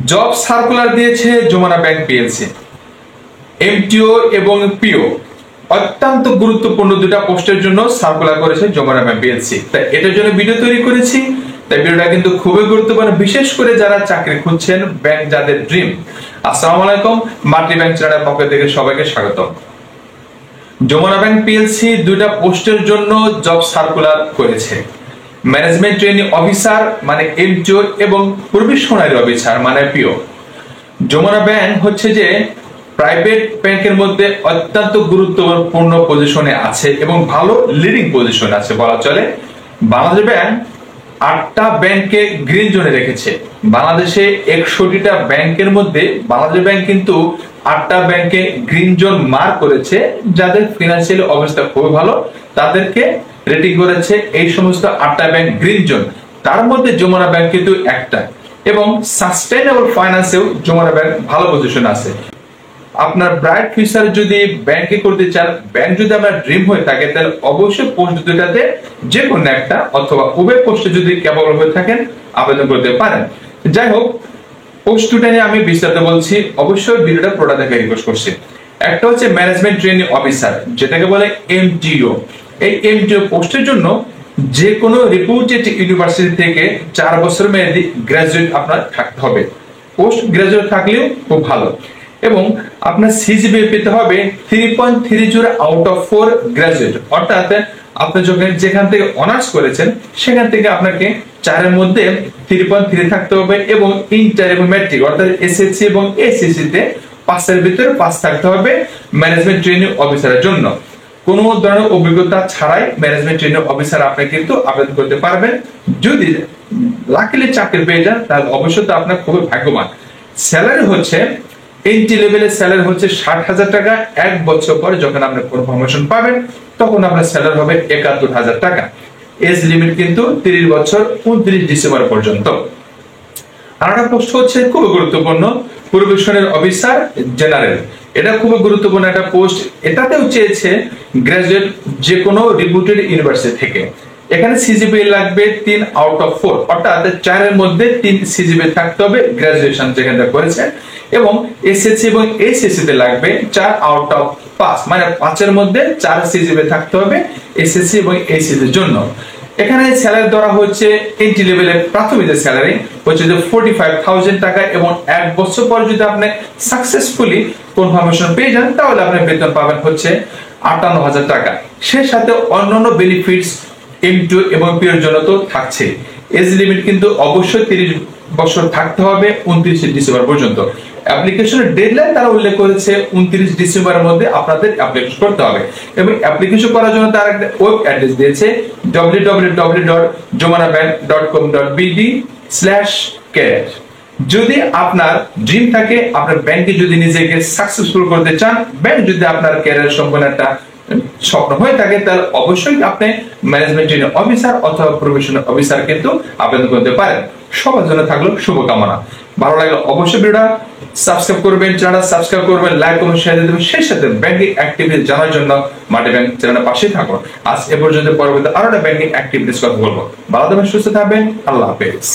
Job circular দিয়েছে Jamuna bank PLC. MTO এবং পিও অত্যন্ত গুরুত্বপূর্ণ দুটা পোস্টের জন্য সার্কুলার করেছে যমুনা ব্যাংক পিএলসি। তাই এটার জন্য ভিডিও তৈরি করেছি। তাই ভিডিওটা কিন্তু খুবই গুরুত্বপূর্ণ, বিশেষ করে যারা চাকরি খুঁজছেন, ব্যাংক যাদের ড্রিম। আসসালামু আলাইকুম, মাল্টি ব্যাংক চ্যানেলের পক্ষ থেকে সবাইকে স্বাগত। যমুনা ব্যাংক পিএলসি দুইটা পোস্টের জন্য জব সার্কুলার করেছে। ম্যানেজমেন্ট ট্রেনিং অফিসার মানে এমটিও এবং প্রবেশনারি অফিসার মানে পিও। যমুনা ব্যাংক হচ্ছে যে প্রাইভেট ব্যাংকের মধ্যে অত্যন্ত গুরুত্বপূর্ণ পজিশনে আছে এবং ভালো লিডিং পজিশনে আছে বলা চলে। বাংলাদেশ ব্যাংক 8টা ব্যাংকে গ্রিন জোনে রেখেছে। বাংলাদেশে 61টা ব্যাংকের মধ্যে বাংলাদেশ ব্যাংক কিন্তু 8টা ব্যাংকে গ্রিন জোন মার্ক করেছে। যাদের ফিনান্সিয়াল অবস্থা খুবই ভালো তাদেরকে রেটিং করেছে এই সমস্ত 8টা ব্যাংক গ্রিন জোন। তার মধ্যে যমুনা ব্যাংক কিন্তু একটা, এবং সাস্টেইনেবল ফাইন্যান্সেও যমুনা ব্যাংক ভালো পজিশন আছে। আপনার ব্রাইট ফিউচার যদি ব্যাংকে করতে চান, ব্যাংক যদি আপনার ড্রিম হয়ে থাকে, তাহলে অবশ্যই পোস্ট দুটাতে যে কোনো একটা অথবা উভয় পোস্টে যদি ক্যাপাবল হয়ে থাকেন আবেদন করতে পারেন। যাই হোক, পোস্ট দুটা নিয়ে আমি বিস্তারিত বলছি, অবশ্যই ভিডিওটা পুরোটা দেখে রিকোয়েস্ট করছি। একটা হচ্ছে ম্যানেজমেন্ট ট্রেনিং অফিসার, যেটাকে বলে এমটিও। এই এমটিও পোস্টের জন্য যে কোনো রিপুটেড ইউনিভার্সিটি থেকে 4 বছর মেয়াদী গ্রাজুয়েট আপনার থাকতে হবে। পোস্ট গ্রাজুয়েট থাকলেও খুব ভালো, এবং আপনার সিজিপিএ পেতে হবে 3.30 আউট অফ 4 গ্রাজুয়েট। অর্থাৎ আপনি যখন যেখান থেকে অনার্স করেছেন সেখান থেকে আপনাকে 4 এর মধ্যে 3.3 থাকতে হবে, এবং ইন্টার এবং ম্যাট্রিক অর্থাৎ এসএসসি এবং এসএসসি তে 5 এর ভিতরে 5 থাকতে হবে ম্যানেজমেন্ট ট্রেনিং অফিসারের জন্য। কোনো ধরনের অভিজ্ঞতা ছাড়াই ম্যানেজমেন্ট ট্রেনিং অফিসার আপনি কিন্তু আবেদন করতে পারবেন। যদি লাকিলি চাকরি পেয়ে যান তাহলে অবশ্যই আপনার খুবই ভাগ্যবান। স্যালারি হচ্ছে এন্ট্রি লেভেলের স্যালারি হচ্ছে 60,000 টাকা। 1 বছর পরে যখন আপনি প্রমোশন পাবেন তখন আপনার স্যালারি হবে 71,000 টাকা। এজ লিমিট কিন্তু 30 বছর 29 ডিসেম্বর পর্যন্ত। আর একটা পোস্ট হচ্ছে খুব গুরুত্বপূর্ণ, প্রবেশনারি অফিসার জেনারেল। এটা খুব গুরুত্বপূর্ণ একটা পোস্ট। এটাতেও চেয়েছে গ্রাজুয়েট যে কোনো রিপুটেড ইউনিভার্সিটি থেকে। এখানে সিজিপিএ লাগবে 3 আউট অফ 4, অর্থাৎ 4 এর মধ্যে 3 সিজিপিএ থাকতে হবে গ্রাজুয়েশন যেখানে করেছে, এবং এসএসসি এবং এসএসসি তে লাগবে 4 আউট অফ 5, মানে 5 এর মধ্যে 4 সিজিপিএ থাকতে হবে এসএসসি এবং এসএসসি এর জন্য। এখানে স্যালারি ধরা হচ্ছে এন্ট্রি লেভেলের প্রাথমিক স্যালারি হচ্ছে যে 45,000 টাকা, এবং 1 বছর পর যদি আপনি সাকসেসফুলি কনফার্মেশন পেয়ে যান তাহলে আপনি বেতন পাবেন হচ্ছে 58,000 টাকা। সে সাথে অন্যান্য বেনিফিটস এম2 এবং পিওর জন্য তো থাকছে। এজ লিমিট কিন্তু অবশ্যই 30 বছর থাকতে হবে 29 ডিসেম্বর পর্যন্ত। অ্যাপ্লিকেশনের ডেডলাইন তারা উল্লেখ করেছে 29 ডিসেম্বরের মধ্যে আপনাদের অ্যাপ্লিকেশন করতে হবে, এবং অ্যাপ্লিকেশন করার জন্য তারা একটা ওয়েব অ্যাড্রেস দিয়েছে www.jomanabank.com.bd/career। যদি আপনার ড্রিম থাকে, আপনার ব্যাংকে যদি নিজেকে সাকসেসফুল করতে চান, ব্যাংক যদি আপনার ক্যারিয়ার সম্পন্ন একটা স্বপ্ন হয়ে থাকে, তাহলে অবশ্যই আপনি ম্যানেজমেন্ট ট্রেনিং অফিসার অথবা প্রফেশনাল অফিসার কিন্তু আবেদন করতে পারেন। সবার জন্য থাকলো শুভকামনা। ভালো লাগলে অবশ্যই ভিডিওটা সাবস্ক্রাইব করবেন, চ্যানেলটা সাবস্ক্রাইব করবেন, লাইক কমেন্ট শেয়ার দিবেন। সেই সাথে ব্যাংকিং অ্যাক্টিভিটি জানার জন্য মাল্টি ব্যাংক চ্যানেলের পাশেই থাকুন। আজ এ পর্যন্ত, পরবর্তী আরো একটা ব্যাংকিং অ্যাক্টিভিটিস কথা বলবো। ভালো থাকবেন, সুস্থ থাকবেন, আল্লাহ হাফেজ।